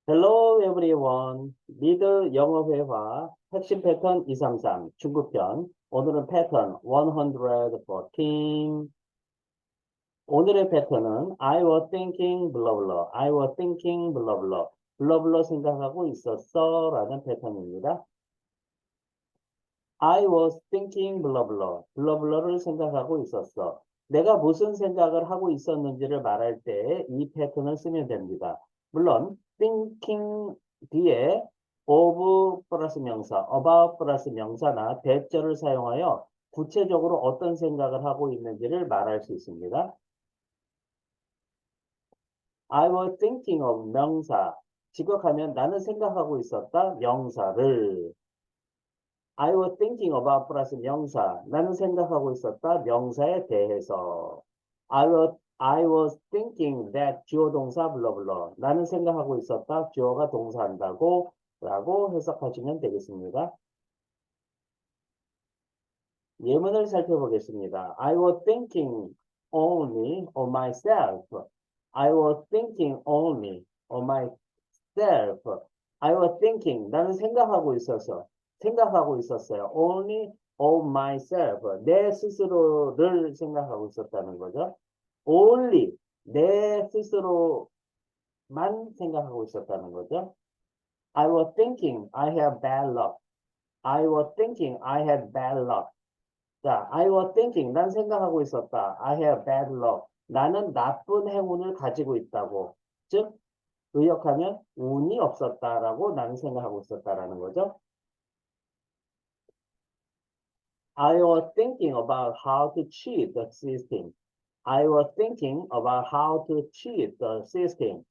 Hello everyone. 리드 영어 회화 핵심 패턴 233 중급편. 오늘은 패턴 114. 오늘의 패턴은 I was thinking blah blah. I was thinking blah blah. blah blah 생각하고 있었어 라는 패턴입니다. I was thinking blah blah. blah blah를 생각하고 있었어. 내가 무슨 생각을 하고 있었는지를 말할 때 이 패턴을 쓰면 됩니다. 물론 thinking 뒤에 of 플러스 명사, about 플러스 명사나 대절을 사용하여 구체적으로 어떤 생각을 하고 있는지를 말할 수 있습니다. I was thinking of 명사. 직역하면 나는 생각하고 있었다 명사를. I was thinking about 플러스 명사. 나는 생각하고 있었다 명사에 대해서. I was thinking that 주어 동사 블러블러. 나는 생각하고 있었다 주어가 동사한다고 라고 해석하시면 되겠습니다. 예문을 살펴보겠습니다. I was thinking only of myself. I was thinking only of myself. I was thinking. 나는 생각하고 있었어요. Only of myself. 내 스스로를 생각하고 있었다는 거죠. Only. 내 스스로만 생각하고 있었다는 거죠. I was thinking I have bad luck. I was thinking I had bad luck. 자, I was thinking. 난 생각하고 있었다. I have bad luck. 나는 나쁜 행운을 가지고 있다고. 즉, 의역하면 운이 없었다라고 나는 생각하고 있었다라는 거죠. I was thinking about how to cheat the system. I was thinking about how to cheat the system.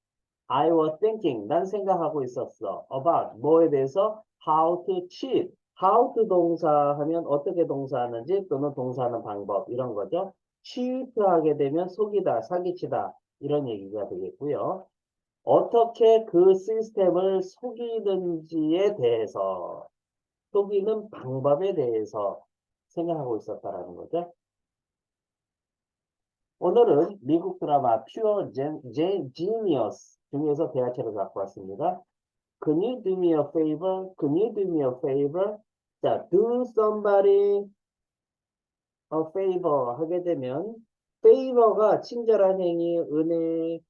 I was thinking, 난 생각하고 있었어. about, 뭐에 대해서? how to cheat. how to 동사하면 어떻게 동사하는지 또는 동사하는 방법 이런 거죠. cheat 하게 되면 속이다, 사기치다 이런 얘기가 되겠고요. 어떻게 그 시스템을 속이는지에 대해서 속이는 방법에 대해서 생각하고 있었다라는 거죠. 오늘은 미국 드라마 Pure Genius 중에서 대화체를 갖고 왔습니다. Can you do me a favor? Can you do me a favor? 자, do somebody a favor 하게 되면 favor가 친절한 행위, 은혜,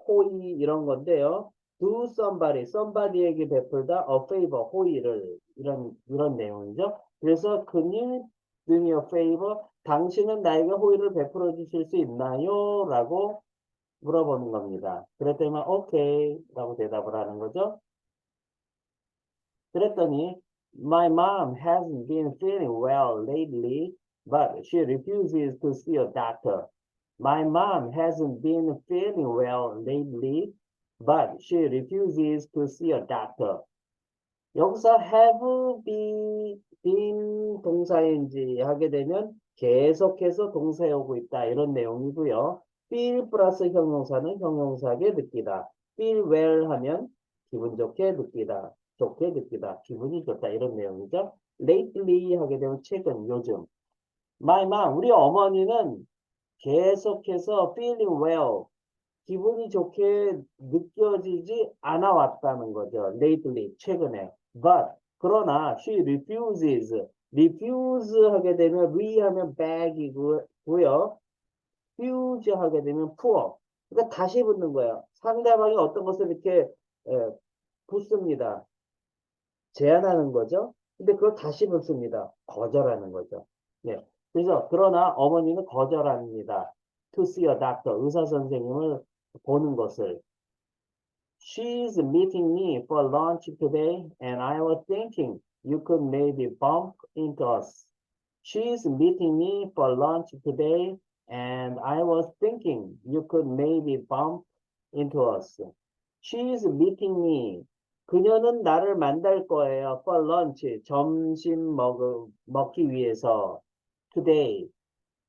호의 이런 건데요. do somebody에게 베풀다 a favor, 호의를 이런 내용이죠. 그래서 can you do me a favor? 당신은 나에게 호의를 베풀어 주실 수 있나요? 라고 물어보는 겁니다. 그랬더니 오케이 라고 대답을 하는 거죠. 그랬더니 My mom hasn't been feeling well lately, but she refuses to see a doctor. My mom hasn't been feeling well lately, but she refuses to see a doctor. 여기서 have been 동사인지 하게 되면 계속해서 동사에 오고 있다 이런 내용이고요. feel 플러스 형용사는 형용사에게 느끼다. feel well 하면 기분 좋게 느끼다. 좋게 느끼다. 기분이 좋다 이런 내용이죠. lately 하게 되면 최근 요즘. My mom 우리 어머니는 계속해서 feeling well 기분이 좋게 느껴지지 않아 왔다는 거죠. lately, 최근에. But, 그러나, she refuse 하게 되면, 하면 bag이고요. fuse 하게 되면 poor. 그러니까 다시 붙는 거예요. 상대방이 어떤 것을 이렇게 붙습니다. 제안하는 거죠. 근데 그걸 다시 붙습니다. 거절하는 거죠. 네. 그래서, 그러나 어머니는 거절합니다. to see a doctor, 의사 선생님을 보는 것을. She's meeting me for lunch today, and I was thinking you could maybe bump into us. She's meeting me for lunch today, and I was thinking you could maybe bump into us. She's meeting me. 그녀는 나를 만날 거예요. For lunch, 점심 먹기 위해서. Today.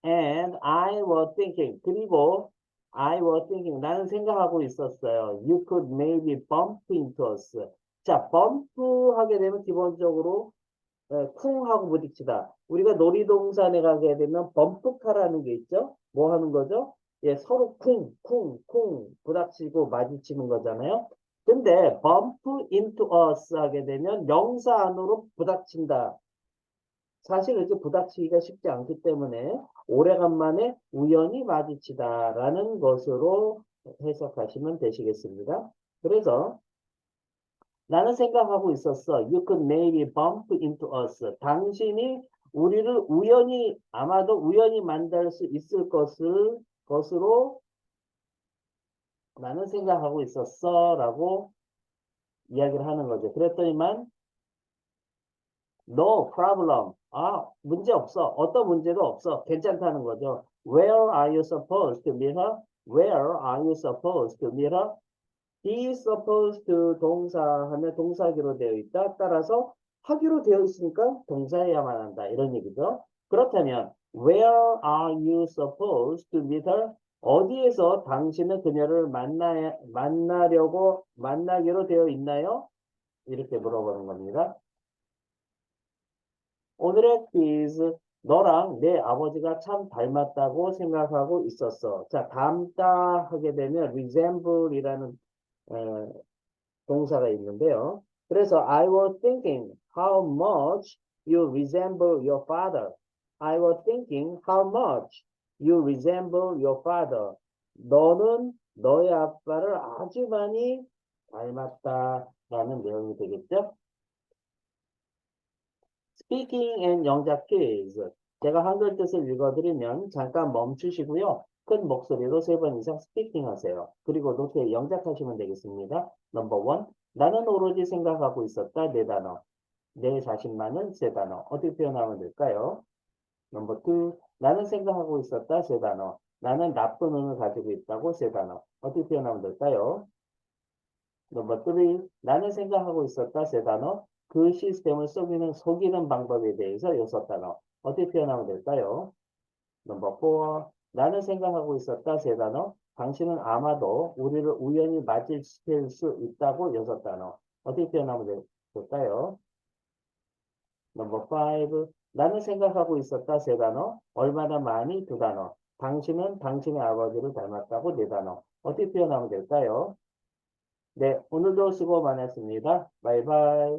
And I was thinking, 그리고 I was thinking, 나는 생각하고 있었어요. You could maybe bump into us. 자, bump 하게 되면 기본적으로 쿵 하고 부딪히다. 우리가 놀이동산에 가게 되면 범프카라는 게 있죠? 뭐 하는 거죠? 예, 서로 쿵 부닥치고 마주치는 거잖아요. 근데 bump into us 하게 되면 명사 안으로 부닥친다. 사실 이렇게 부닥치기가 쉽지 않기 때문에 오래간만에 우연히 마주치다라는 것으로 해석하시면 되시겠습니다. 그래서 나는 생각하고 있었어. You could maybe bump into us. 당신이 우리를 우연히 아마도 우연히 만날 수 있을 것으로 나는 생각하고 있었어 라고 이야기를 하는 거죠. 그랬더니만 no problem. 문제 없어. 어떤 문제도 없어. 괜찮다는 거죠. Where are you supposed to meet her? Where are you supposed to meet her? He is supposed to 동사 하면 동사기로 되어 있다. 따라서 하기로 되어 있으니까 동사해야만 한다. 이런 얘기죠. 그렇다면 Where are you supposed to meet her? 어디에서 당신은 그녀를 만나기로 되어 있나요? 이렇게 물어보는 겁니다. 오늘의 퀴즈. 너랑 내 아버지가 참 닮았다고 생각하고 있었어. 자, 닮다 하게 되면 resemble이라는 동사가 있는데요. 그래서 I was thinking how much you resemble your father. I was thinking how much you resemble your father. 너는 너의 아빠를 아주 많이 닮았다라는 내용이 되겠죠? Speaking and 영작 quiz. 제가 한글 뜻을 읽어드리면 잠깐 멈추시고요. 큰 목소리로 3번 이상 스피킹 하세요. 그리고 노트에 영작하시면 되겠습니다. 넘버 1. 나는 오로지 생각하고 있었다. 4단어. 내 자신만은 3단어. 어떻게 표현하면 될까요? 넘버 2. 나는 생각하고 있었다. 3단어. 나는 나쁜 운을 가지고 있다고 3단어. 어떻게 표현하면 될까요? 넘버 3. 나는 생각하고 있었다. 3단어. 그 시스템을 속이는 방법에 대해서 6단어. 어떻게 표현하면 될까요? 넘버 4. 나는 생각하고 있었다. 3단어. 당신은 아마도 우리를 우연히 맞이시킬 수 있다고 6단어. 어떻게 표현하면 될까요? 넘버 5. 나는 생각하고 있었다. 3단어. 얼마나 많이 2단어. 당신은 당신의 아버지를 닮았다고 4단어. 어떻게 표현하면 될까요? 네, 오늘도 수고 많았습니다. 바이바이.